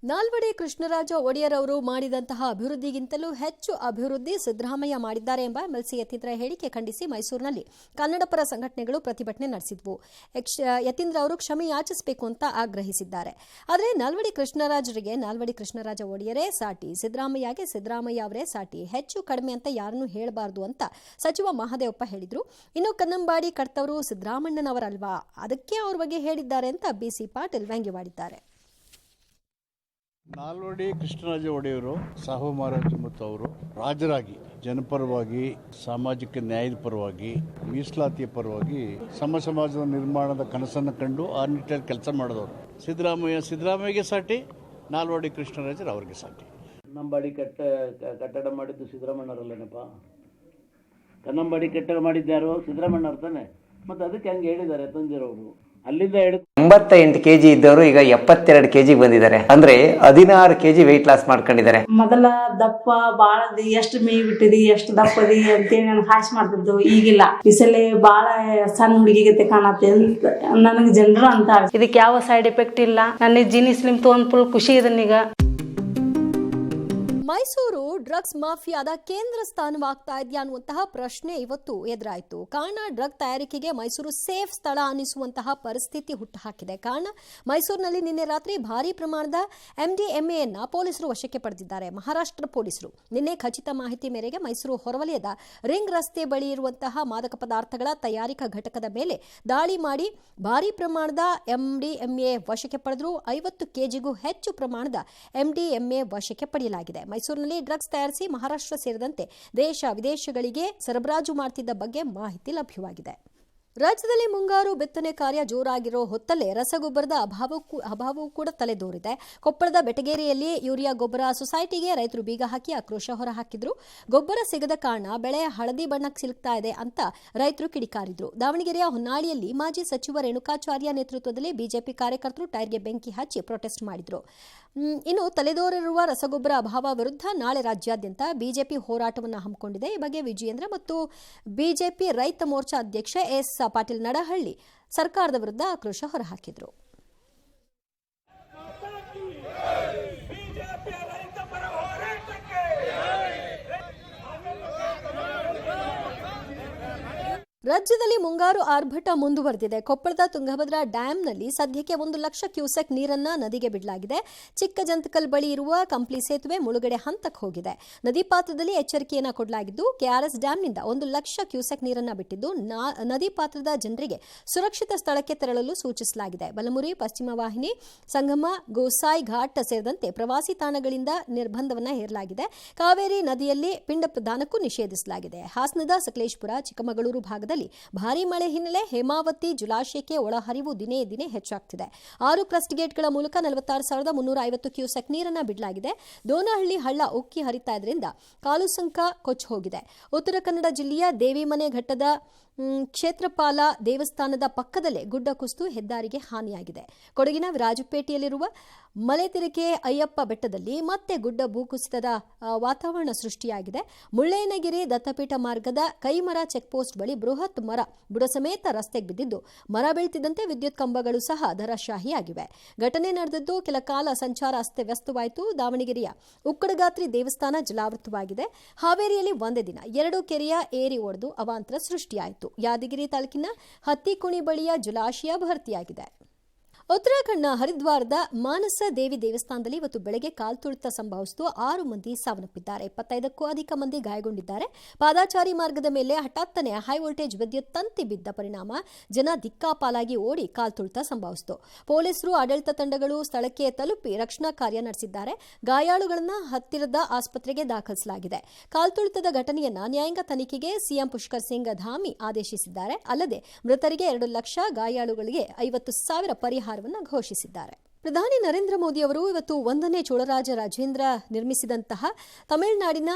ನಾಲ್ವಡಿ ಕೃಷ್ಣರಾಜ ಒಡೆಯರ್ ಅವರು ಮಾಡಿದಂತಹ ಅಭಿವೃದ್ಧಿಗಿಂತಲೂ ಹೆಚ್ಚು ಅಭಿವೃದ್ಧಿ ಸಿದ್ದರಾಮಯ್ಯ ಮಾಡಿದ್ದಾರೆ ಎಂಬ ಎಂಎಲ್ಸಿ ಯತೀಂದ್ರ ಹೇಳಿಕೆ ಖಂಡಿಸಿ ಮೈಸೂರಿನಲ್ಲಿ ಕನ್ನಡ ಪರ ಸಂಘಟನೆಗಳು ಪ್ರತಿಭಟನೆ ನಡೆಸಿದ್ವು. ಯತೀಂದ್ರ ಅವರು ಕ್ಷಮೆ ಯಾಚಿಸಬೇಕು ಅಂತ ಆಗ್ರಹಿಸಿದ್ದಾರೆ. ಆದರೆ ನಾಲ್ವಡಿ ಕೃಷ್ಣರಾಜರಿಗೆ ನಾಲ್ವಡಿ ಕೃಷ್ಣರಾಜ ಒಡೆಯರೇ ಸಾಟಿ, ಸಿದ್ದರಾಮಯ್ಯಗೆ ಸಿದ್ದರಾಮಯ್ಯ ಅವರೇ ಸಾಟಿ, ಹೆಚ್ಚು ಕಡಿಮೆ ಅಂತ ಯಾರನ್ನೂ ಹೇಳಬಾರದು ಅಂತ ಸಚಿವ ಮಹದೇವಪ್ಪ ಹೇಳಿದ್ರು. ಇನ್ನು ಕನ್ನಂಬಾಡಿ ಕರ್ತವರು ಸಿದ್ದರಾಮಣ್ಣನವರಲ್ವಾ, ಅದಕ್ಕೆ ಅವ್ರ ಬಗ್ಗೆ ಹೇಳಿದ್ದಾರೆ ಅಂತ ಬಿಸಿ ಪಾಟೀಲ್ ವ್ಯಂಗ್ಯವಾಡಿದ್ದಾರೆ. ನಾಲ್ವಡಿ ಕೃಷ್ಣರಾಜ ಒಡೆಯರು ಸಾಹು ಮಹಾರಾಜ ಮತ್ತು ಅವರು ರಾಜರಾಗಿ ಜನಪರವಾಗಿ, ಸಾಮಾಜಿಕ ನ್ಯಾಯದ ಪರವಾಗಿ, ಮೀಸಲಾತಿಯ ಪರವಾಗಿ ಸಮಾಜದ ನಿರ್ಮಾಣದ ಕನಸನ್ನು ಕಂಡು ಆ ನಿಟ್ಟಿನಲ್ಲಿ ಕೆಲಸ ಮಾಡಿದವರು. ಸಿದ್ದರಾಮಯ್ಯಗೆ ಸಾಟಿ, ನಾಲ್ವಡಿ ಕೃಷ್ಣರಾಜರು ಅವರಿಗೆ ಸಾಟಿ. ಕನ್ನಂಬಾಡಿ ಕಟ್ಟಡ ಮಾಡಿದ್ದು ಸಿದ್ದರಾಮಣ್ಣರಲ್ಲೇನಪ್ಪ? ಕನ್ನಂಬಾಡಿ ಕಟ್ಟಡ ಮಾಡಿದ್ದಾರೋ ಸಿದ್ದರಾಮಣ್ಣವ್ರು ತಾನೆ. ಮತ್ತು ಅದಕ್ಕೆ ಹಂಗೆ ಹೇಳಿದ್ದಾರೆ ತಂದಿರೋರು. ಅಲ್ಲಿಂದ 88 kg ಇದ್ದವರು ಈಗ 72 kg ಬಂದಿದ್ದಾರೆ. ಅಂದ್ರೆ 16 kg ವೆಯ್ಟ್ ಲಾಸ್ ಮಾಡ್ಕೊಂಡಿದ್ದಾರೆ. ಮೊದಲ ದಪ್ಪ ಬಾಳದಿ ಎಷ್ಟು ಮೇಯ್ ಬಿಟ್ಟಿದಿ, ಎಷ್ಟು ದಪ್ಪದಿ ಅಂತೇಳಿ ನನ್ಗೆ ಹಾಶ್ ಮಾಡ್ತಿದ್ದು. ಈಗಿಲ್ಲ, ಈ ಸಲ ಬಾಳ ಸಣ್ಣ ಹುಡುಗಿಗತೆ ಕಾಣತ್ತೆ ನನಗೆ ಜನರು ಅಂತ. ಇದಕ್ಕೆ ಯಾವ ಸೈಡ್ ಎಫೆಕ್ಟ್ ಇಲ್ಲ. ನನ್ನ ಜೀನಿ ಸ್ಲಿಮ್ ತಗೊಂಡ್ ಫುಲ್ ಖುಷಿ ಇದನ್ನೀಗ. ಮೈಸೂರು ಡ್ರಗ್ಸ್ ಮಾಫಿಯಾದ ಕೇಂದ್ರ ಸ್ಥಾನವಾಗ್ತಾ ಇದೆಯಾ ಅನ್ನುವಂತಹ ಪ್ರಶ್ನೆ ಇವತ್ತು ಎದುರಾಯಿತು. ಕಾರಣ, ಡ್ರಗ್ ತಯಾರಿಕೆಗೆ ಮೈಸೂರು ಸೇಫ್ ಸ್ಥಳ ಅನ್ನಿಸುವಂತಹ ಪರಿಸ್ಥಿತಿ ಹುಟ್ಟುಹಾಕಿದೆ. ಕಾರಣ, ಮೈಸೂರಿನಲ್ಲಿ ನಿನ್ನೆ ರಾತ್ರಿ ಭಾರೀ ಪ್ರಮಾಣದ MDMAಯನ್ನ ಪೊಲೀಸರು ವಶಕ್ಕೆ ಪಡೆದಿದ್ದಾರೆ. ಮಹಾರಾಷ್ಟ್ರ ಪೊಲೀಸರು ನಿನ್ನೆ ಖಚಿತ ಮಾಹಿತಿ ಮೇರೆಗೆ ಮೈಸೂರು ಹೊರವಲಯದ ರಿಂಗ್ ರಸ್ತೆ ಬಳಿ ಇರುವಂತಹ ಮಾದಕ ಪದಾರ್ಥಗಳ ತಯಾರಿಕಾ ಘಟಕದ ಮೇಲೆ ದಾಳಿ ಮಾಡಿ ಭಾರೀ ಪ್ರಮಾಣದ MDMA ವಶಕ್ಕೆ ಪಡೆದ್ರು. 50 kgಗೂ ಹೆಚ್ಚು ಪ್ರಮಾಣದ MDMA ವಶಕ್ಕೆ ಪಡೆಯಲಾಗಿದೆ. ಮೈಸೂರಿನಲ್ಲಿ ಡ್ರಗ್ಸ್ ತಯಾರಿಸಿ ಮಹಾರಾಷ್ಟ್ರ ಸೇರಿದಂತೆ ದೇಶ ವಿದೇಶಗಳಿಗೆ ಸರಬರಾಜು ಮಾಡುತ್ತಿದ್ದ ಬಗ್ಗೆ ಮಾಹಿತಿ ಲಭ್ಯವಾಗಿದೆ. ರಾಜ್ಯದಲ್ಲಿ ಮುಂಗಾರು ಬಿತ್ತನೆ ಕಾರ್ಯ ಜೋರಾಗಿರೋ ಹೊತ್ತಲ್ಲೇ ರಸಗೊಬ್ಬರದ ಅಭಾವವೂ ಕೂಡ ತಲೆದೋರಿದೆ. ಕೊಪ್ಪಳದ ಬೆಟಗೇರಿಯಲ್ಲಿ ಯೂರಿಯಾ ಗೊಬ್ಬರ ಸೊಸೈಟಿಗೆ ರೈತರು ಬೀಗ ಹಾಕಿ ಆಕ್ರೋಶ ಹೊರಹಾಕಿದ್ರು. ಗೊಬ್ಬರ ಸಿಗದ ಕಾರಣ ಬೆಳೆ ಹಳದಿ ಬಣ್ಣಕ್ಕೆ ಸಿಲುಕ್ತಾ ಇದೆ ಅಂತ ರೈತರು ಕಿಡಿಕಾರಿದ್ರು. ದಾವಣಗೆರೆಯ ಹೊನ್ನಾಳಿಯಲ್ಲಿ ಮಾಜಿ ಸಚಿವ ರೇಣುಕಾಚಾರ್ಯ ನೇತೃತ್ವದಲ್ಲಿ ಬಿಜೆಪಿ ಕಾರ್ಯಕರ್ತರು ಟೈರ್ಗೆ ಬೆಂಕಿ ಹಚ್ಚಿ ಪ್ರೊಟೆಸ್ಟ್ ಮಾಡಿದ್ರು. ಇನ್ನು ತಲೆದೋರಿರುವ ರಸಗೊಬ್ಬರ ಅಭಾವ ವಿರುದ್ಧ ನಾಳೆ ರಾಜ್ಯಾದ್ಯಂತ ಬಿಜೆಪಿ ಹೋರಾಟವನ್ನು ಹಮ್ಮಿಕೊಂಡಿದೆ. ಈ ಬಗ್ಗೆ ವಿಜಯೇಂದ್ರ ಮತ್ತು ಬಿಜೆಪಿ ರೈತ ಮೋರ್ಚಾ ಅಧ್ಯಕ್ಷ ಎಸ್ ಪಾಟೀಲ್ ನಡಹಳ್ಳಿ ಸರ್ಕಾರದ ವಿರುದ್ಧ ಆಕ್ರೋಶ ಹೊರಹಾಕಿದರು. ರಾಜ್ಯದಲ್ಲಿ ಮುಂಗಾರು ಆರ್ಭಟ ಮುಂದುವರೆದಿದೆ. ಕೊಪ್ಪಳದ ತುಂಗಭದ್ರಾ ಡ್ಯಾಂನಲ್ಲಿ ಸದ್ಯಕ್ಕೆ 1 ಲಕ್ಷ ಕ್ಯೂಸೆಕ್ ನೀರನ್ನ ನದಿಗೆ ಬಿಡಲಾಗಿದೆ. ಚಿಕ್ಕಜಂತಕಲ್ ಬಳಿ ಇರುವ ಕಂಪ್ಲಿ ಸೇತುವೆ ಮುಳುಗಡೆ ಹಂತಕ್ಕೆ ಹೋಗಿದೆ. ನದಿ ಪಾತ್ರದಲ್ಲಿ ಎಚ್ಚರಿಕೆಯನ್ನು ಕೊಡಲಾಗಿದ್ದು, ಕೆಆರ್ಎಸ್ ಡ್ಯಾಂನಿಂದ 1 ಲಕ್ಷ ಕ್ಯೂಸೆಕ್ ನೀರನ್ನ ಬಿಟ್ಟಿದ್ದು, ನದಿ ಪಾತ್ರದ ಜನರಿಗೆ ಸುರಕ್ಷಿತ ಸ್ಥಳಕ್ಕೆ ತೆರಳಲು ಸೂಚಿಸಲಾಗಿದೆ. ಬಲಮುರಿ, ಪಶ್ಚಿಮ ವಾಹಿನಿ, ಸಂಗಮ, ಗೋಸಾಯಿ ಘಾಟ್ ಸೇರಿದಂತೆ ಪ್ರವಾಸಿ ತಾಣಗಳಿಂದ ನಿರ್ಬಂಧವನ್ನು ಹೇರಲಾಗಿದೆ. ಕಾವೇರಿ ನದಿಯಲ್ಲಿ ಪಿಂಡ ಪ್ರದಾನಕ್ಕೂ ನಿಷೇಧಿಸಲಾಗಿದೆ. ಹಾಸನದ ಸಕಲೇಶಪುರ, ಚಿಕ್ಕಮಗಳೂರು ಭಾಗದಲ್ಲಿ ಭಾರೀ ಮಳೆ ಹಿನ್ನೆಲೆ ಹೇಮಾವತಿ ಜಲಾಶಯಕ್ಕೆ ಒಳಹರಿವು ದಿನೇ ದಿನೇ ಹೆಚ್ಚಾಗ್ತಿದೆ. 6 ಕ್ರಸ್ಟ್ ಗೇಟ್ಗಳ ಮೂಲಕ 46,350 ಕ್ಯೂಸೆಕ್ ನೀರನ್ನು ಬಿಡಲಾಗಿದೆ. ದೋನಹಳ್ಳಿ ಹಳ್ಳ ಉಕ್ಕಿ ಹರಿತಾ ಇದರಿಂದ ಕಾಲುಸಂಕ ಕೊಚ್ಚಿ ಹೋಗಿದೆ. ಉತ್ತರ ಕನ್ನಡ ಜಿಲ್ಲೆಯ ದೇವಿಮನೆ ಘಟ್ಟದ ಕ್ಷೇತ್ರಪಾಲ ದೇವಸ್ಥಾನದ ಪಕ್ಕದಲ್ಲೇ ಗುಡ್ಡ ಕುಸಿದು ಹೆದ್ದಾರಿಗೆ ಹಾನಿಯಾಗಿದೆ. ಕೊಡಗಿನ ವಿರಾಜಪೇಟೆಯಲ್ಲಿರುವ ಮಲೆತಿರಿಕೆ ಅಯ್ಯಪ್ಪ ಬೆಟ್ಟದಲ್ಲಿ ಮತ್ತೆ ಗುಡ್ಡ ಭೂಕುಸಿತದ ವಾತಾವರಣ ಸೃಷ್ಟಿಯಾಗಿದೆ. ಮುಳ್ಳಯ್ಯನಗಿರಿ ದತ್ತಪೀಠ ಮಾರ್ಗದ ಕೈಮರ ಚೆಕ್ಪೋಸ್ಟ್ ಬಳಿ ಬೃಹತ್ ಮರ ಬುಡ ಸಮೇತ ರಸ್ತೆಗೆ ಬಿದ್ದಿದ್ದು, ಮರ ಬೀಳ್ತಿದ್ದಂತೆ ವಿದ್ಯುತ್ ಕಂಬಗಳು ಸಹ ಧರಾಶಾಹಿಯಾಗಿವೆ. ಘಟನೆ ನಡೆದಿದ್ದು ಕೆಲ ಕಾಲ ಸಂಚಾರ ಅಸ್ತವ್ಯಸ್ತವಾಯಿತು. ದಾವಣಗೆರೆಯ ಉಕ್ಕಡಗಾತ್ರಿ ದೇವಸ್ಥಾನ ಜಲಾವೃತವಾಗಿದೆ. ಹಾವೇರಿಯಲ್ಲಿ ಒಂದೇ ದಿನ 2 ಕೆರೆಯ ಏರಿ ಒಡೆದು ಅವಾಂತರ ಸೃಷ್ಟಿಯಾಯಿತು. ಯಾದಗಿರಿ ತಾಲೂಕಿನ ಹತ್ತಿಕುಣಿ ಬಳಿಯ ಜಲಾಶಯ ಭರ್ತಿಯಾಗಿದೆ. ಉತ್ತರಾಖಂಡ್ನ ಹರಿದ್ವಾರದ ಮಾನಸ ದೇವಿ ದೇವಸ್ಥಾನದಲ್ಲಿ ಇವತ್ತು ಬೆಳಗ್ಗೆ ಕಾಲ್ತುಳಿತ ಸಂಭವಿಸಿದ್ದು 6 ಮಂದಿ ಸಾವನ್ನಪ್ಪಿದ್ದಾರೆ. 25ಕ್ಕೂ ಅಧಿಕ ಮಂದಿ ಗಾಯಗೊಂಡಿದ್ದಾರೆ. ಪಾದಾಚಾರಿ ಮಾರ್ಗದ ಮೇಲೆ ಹಠಾತ್ತನೆ ಹೈ ವೋಲ್ಟೇಜ್ ವಿದ್ಯುತ್ ತಂತಿ ಬಿದ್ದ ಪರಿಣಾಮ ಜನ ದಿಕ್ಕಾಪಾಲಾಗಿ ಓಡಿ ಕಾಲ್ತುಳಿತ ಸಂಭವಿಸಿತು. ಪೊಲೀಸರು, ಆಡಳಿತ ತಂಡಗಳು ಸ್ಥಳಕ್ಕೆ ತಲುಪಿ ರಕ್ಷಣಾ ಕಾರ್ಯ ನಡೆಸಿದ್ದಾರೆ. ಗಾಯಾಳುಗಳನ್ನು ಹತ್ತಿರದ ಆಸ್ಪತ್ರೆಗೆ ದಾಖಲಿಸಲಾಗಿದೆ. ಕಾಲ್ತುಳಿತದ ಘಟನೆಯನ್ನ ನ್ಯಾಯಾಂಗ ತನಿಖೆಗೆ ಸಿಎಂ ಪುಷ್ಕರ್ ಸಿಂಗ್ ಧಾಮಿ ಆದೇಶಿಸಿದ್ದಾರೆ. ಅಲ್ಲದೆ ಮೃತರಿಗೆ 2 ಲಕ್ಷ, ಗಾಯಾಳುಗಳಿಗೆ 50,000 ಪರಿಹಾರ ಘೋಷಿಸಿದ್ದಾರೆ. ಪ್ರಧಾನಿ ನರೇಂದ್ರ ಮೋದಿ ಅವರು ಇವತ್ತು 1ನೇ ಚೋಳರಾಜ ರಾಜೇಂದ್ರ ನಿರ್ಮಿಸಿದಂತಹ ತಮಿಳುನಾಡಿನ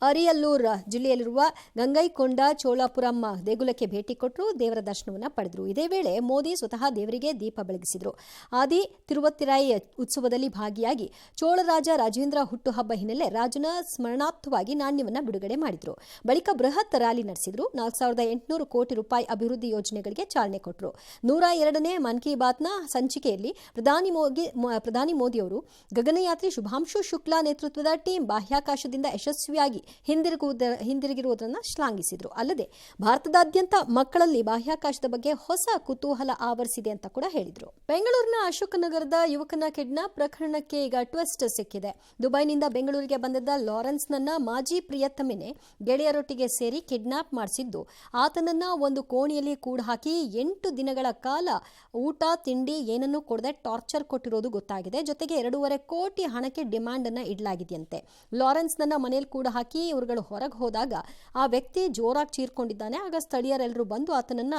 ಅರಿಯಲ್ಲೂರ್ ಜಿಲ್ಲೆಯಲ್ಲಿರುವ ಗಂಗೈಕೊಂಡ ಚೋಳಾಪುರಂ ದೇಗುಲಕ್ಕೆ ಭೇಟಿ ಕೊಟ್ಟರು, ದೇವರ ದರ್ಶನವನ್ನು ಪಡೆದರು. ಇದೇ ವೇಳೆ ಮೋದಿ ಸ್ವತಃ ದೇವರಿಗೆ ದೀಪ ಬೆಳಗಿಸಿದರು. ಆದಿ ತಿರುವತ್ತಿರಾಯಿ ಉತ್ಸವದಲ್ಲಿ ಭಾಗಿಯಾಗಿ ಚೋಳರಾಜ ರಾಜೇಂದ್ರ ಹುಟ್ಟುಹಬ್ಬ ಹಿನ್ನೆಲೆ ರಾಜನ ಸ್ಮರಣಾರ್ಥವಾಗಿ ನಾಣ್ಯವನ್ನು ಬಿಡುಗಡೆ ಮಾಡಿದರು. ಬಳಿಕ ಬೃಹತ್ ರ್ಯಾಲಿ ನಡೆಸಿದರು. 4,800 ಕೋಟಿ ರೂಪಾಯಿ ಅಭಿವೃದ್ಧಿ ಯೋಜನೆಗಳಿಗೆ ಚಾಲನೆ ಕೊಟ್ಟರು. 102ನೇ ಮನ್ ಕಿ ಬಾತ್ನ ಸಂಚಿಕೆಯಲ್ಲಿ ಪ್ರಧಾನಿ ಮೋದಿಯವರು ಗಗನಯಾತ್ರಿ ಶುಭಾಂಶು ಶುಕ್ಲಾ ನೇತೃತ್ವದ ಟೀಮ್ ಬಾಹ್ಯಾಕಾಶದಿಂದ ಯಶಸ್ವಿಯಾಗಿ ಹಿಂದಿರುಗಿರುವುದನ್ನು ಶ್ಲಾಘಿಸಿದರು. ಅಲ್ಲದೆ ಭಾರತದಾದ್ಯಂತ ಮಕ್ಕಳಲ್ಲಿ ಬಾಹ್ಯಾಕಾಶದ ಬಗ್ಗೆ ಹೊಸ ಕುತೂಹಲ ಆವರಿಸಿದೆ ಅಂತ ಕೂಡ ಹೇಳಿದರು. ಬೆಂಗಳೂರಿನ ಅಶೋಕನಗರದ ಯುವಕನ ಕಿಡ್ನಾಪ್ ಪ್ರಕರಣಕ್ಕೆ ಈಗ ಟ್ವಿಸ್ಟ್ ಸಿಕ್ಕಿದೆ. ದುಬೈನಿಂದ ಬೆಂಗಳೂರಿಗೆ ಬಂದಿದ್ದ ಲಾರೆನ್ಸ್ನನ್ನ ಮಾಜಿ ಪ್ರಿಯತಮೆನೆ ಗೆಳೆಯರೊಟ್ಟಿಗೆ ಸೇರಿ ಕಿಡ್ನಾಪ್ ಮಾಡಿಸಿದ್ದು, ಆತನನ್ನ ಒಂದು ಕೋಣೆಯಲ್ಲಿ ಕೂಡಹಾಕಿ 8 ದಿನಗಳ ಕಾಲ ಊಟ ತಿಂಡಿ ಏನನ್ನೂ ಕೊಡದೆ ಟಾರ್ಚರ್ ಕೊಟ್ಟಿರೋದು ಗೊತ್ತಾಗಿದೆ. ಜೊತೆಗೆ 2.5 ಕೋಟಿ ಹಣಕ್ಕೆ ಡಿಮ್ಯಾಂಡ್ ಅನ್ನ ಇಡಲಾಗಿದೆಯಂತೆ. ಲಾರೆನ್ಸ್ ನನ್ನ ಮನೆಯಲ್ಲಿ ಕೂಡ ಹಾಕಿ ಇವರುಗಳು ಹೊರಗೆ ಹೋದಾಗ ಆ ವ್ಯಕ್ತಿ ಜೋರಾಗಿ ಚೀರ್ಕೊಂಡಿದ್ದಾನೆ. ಆಗ ಸ್ಥಳೀಯರೆಲ್ಲರೂ ಬಂದು ಆತನನ್ನ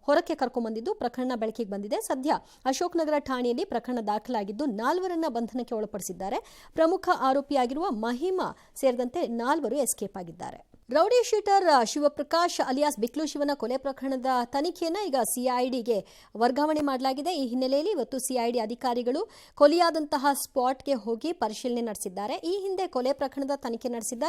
ಹೊರಕ್ಕೆ ಕರ್ಕೊಂಡ್ಬಂದಿದ್ದು ಪ್ರಕರಣ ಬೆಳಕಿಗೆ ಬಂದಿದೆ. ಸದ್ಯ ಅಶೋಕನಗರ ಠಾಣೆಯಲ್ಲಿ ಪ್ರಕರಣ ದಾಖಲಾಗಿದ್ದು 4 ಬಂಧನಕ್ಕೆ ಒಳಪಡಿಸಿದ್ದಾರೆ. ಪ್ರಮುಖ ಆರೋಪಿಯಾಗಿರುವ ಮಹಿಮಾ ಸೇರಿದಂತೆ 4 ಎಸ್ಕೇಪ್ ಆಗಿದ್ದಾರೆ. ರೌಡಿ ಶೀಟರ್ ಶಿವಪ್ರಕಾಶ್ ಅಲಿಯಾಸ್ ಬಿಕ್ಲು ಶಿವನ ಕೊಲೆ ಪ್ರಕರಣದ ತನಿಖೆಯನ್ನು ಈಗ ಸಿಐಡಿಗೆ ವರ್ಗಾವಣೆ ಮಾಡಲಾಗಿದೆ. ಈ ಹಿನ್ನೆಲೆಯಲ್ಲಿ ಇವತ್ತು ಸಿಐಡಿ ಅಧಿಕಾರಿಗಳು ಕೊಲೆಯಾದಂತಹ ಸ್ಪಾಟ್ಗೆ ಹೋಗಿ ಪರಿಶೀಲನೆ ನಡೆಸಿದ್ದಾರೆ. ಈ ಹಿಂದೆ ಕೊಲೆ ಪ್ರಕರಣದ ತನಿಖೆ ನಡೆಸಿದ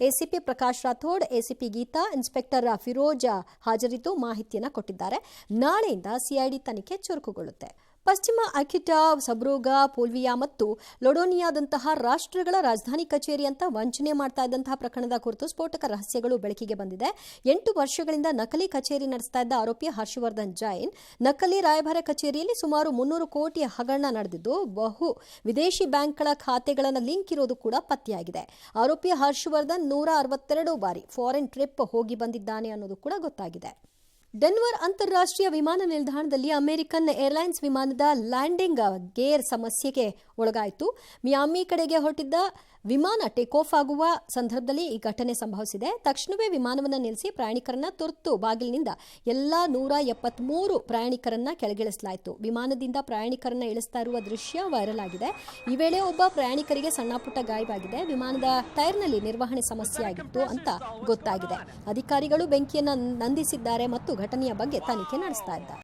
ACP Prakash Rathod, ACP Geeta, inspector Firoz ಹಾಜರಿದ್ದು ಮಾಹಿತಿಯನ್ನು ಕೊಟ್ಟಿದ್ದಾರೆ. ನಾಳೆಯಿಂದ ಸಿಐಡಿ ತನಿಖೆ ಚುರುಕುಗೊಳ್ಳುತ್ತೆ. ಪಶ್ಚಿಮ ಅಕ್ವಿಟಾ, ಸಬ್ರೋಗಾ, ಪೋಲ್ವಿಯಾ ಮತ್ತು ಲೊಡೋನಿಯಾದಂತಹ ರಾಷ್ಟ್ರಗಳ ರಾಜಧಾನಿ ಕಚೇರಿ ಅಂತ ವಂಚನೆ ಮಾಡ್ತಾ ಇದ್ದಂತಹ ಪ್ರಕರಣದ ಕುರಿತು ಸ್ಫೋಟಕ ರಹಸ್ಯಗಳು ಬೆಳಕಿಗೆ ಬಂದಿದೆ. 8 ವರ್ಷಗಳಿಂದ ನಕಲಿ ಕಚೇರಿ ನಡೆಸ್ತಾ ಇದ್ದ ಆರೋಪಿ ಹರ್ಷವರ್ಧನ್ ಜೈನ್ ನಕಲಿ ರಾಯಭಾರ ಕಚೇರಿಯಲ್ಲಿ ಸುಮಾರು 300 ಕೋಟಿ ಹಗರಣ ನಡೆದಿದ್ದು, ಬಹು ವಿದೇಶಿ ಬ್ಯಾಂಕ್ಗಳ ಖಾತೆಗಳನ್ನು ಲಿಂಕ್ ಇರೋದು ಕೂಡ ಪತ್ತೆಯಾಗಿದೆ. ಆರೋಪಿ ಹರ್ಷವರ್ಧನ್ 162 ಬಾರಿ ಫಾರಿನ್ ಟ್ರಿಪ್ ಹೋಗಿ ಬಂದಿದ್ದಾನೆ ಅನ್ನೋದು ಕೂಡ ಗೊತ್ತಾಗಿದೆ. ಡೆನ್ವರ್ ಅಂತಾರಾಷ್ಟ್ರೀಯ ವಿಮಾನ ನಿಲ್ದಾಣದಲ್ಲಿ ಅಮೆರಿಕನ್ ಏರ್ಲೈನ್ಸ್ ವಿಮಾನದ ಲ್ಯಾಂಡಿಂಗ್ ಗೇರ್ ಸಮಸ್ಯೆಗೆ ಒಳಗಾಯಿತು. ಮಿಯಾಮಿ ಕಡೆಗೆ ಹೊರಟಿದ್ದ ವಿಮಾನ ಟೇಕ್ ಆಫ್ ಆಗುವ ಸಂದರ್ಭದಲ್ಲಿ ಈ ಘಟನೆ ಸಂಭವಿಸಿದೆ. ತಕ್ಷಣವೇ ವಿಮಾನವನ್ನು ನಿಲ್ಲಿಸಿ ಪ್ರಯಾಣಿಕರನ್ನ ತುರ್ತು ಬಾಗಿಲಿನಿಂದ ಎಲ್ಲಾ 173 ಪ್ರಯಾಣಿಕರನ್ನ ಕೆಳಗಿಳಿಸಲಾಯಿತು. ವಿಮಾನದಿಂದ ಪ್ರಯಾಣಿಕರನ್ನ ಇಳಿಸ್ತಾ ಇರುವ ದೃಶ್ಯ ವೈರಲ್ ಆಗಿದೆ. ಈ ವೇಳೆ ಒಬ್ಬ ಪ್ರಯಾಣಿಕರಿಗೆ ಸಣ್ಣಪುಟ್ಟ ಗಾಯವಾಗಿದೆ. ವಿಮಾನದ ಟೈರ್ನಲ್ಲಿ ನಿರ್ವಹಣೆ ಸಮಸ್ಯೆಯಾಗಿತ್ತು ಅಂತ ಗೊತ್ತಾಗಿದೆ. ಅಧಿಕಾರಿಗಳು ಬೆಂಕಿಯನ್ನು ನಂದಿಸಿದ್ದಾರೆ ಮತ್ತು ಘಟನೆಯ ಬಗ್ಗೆ ತನಿಖೆ ನಡೆಸ್ತಾ ಇದ್ದಾರೆ.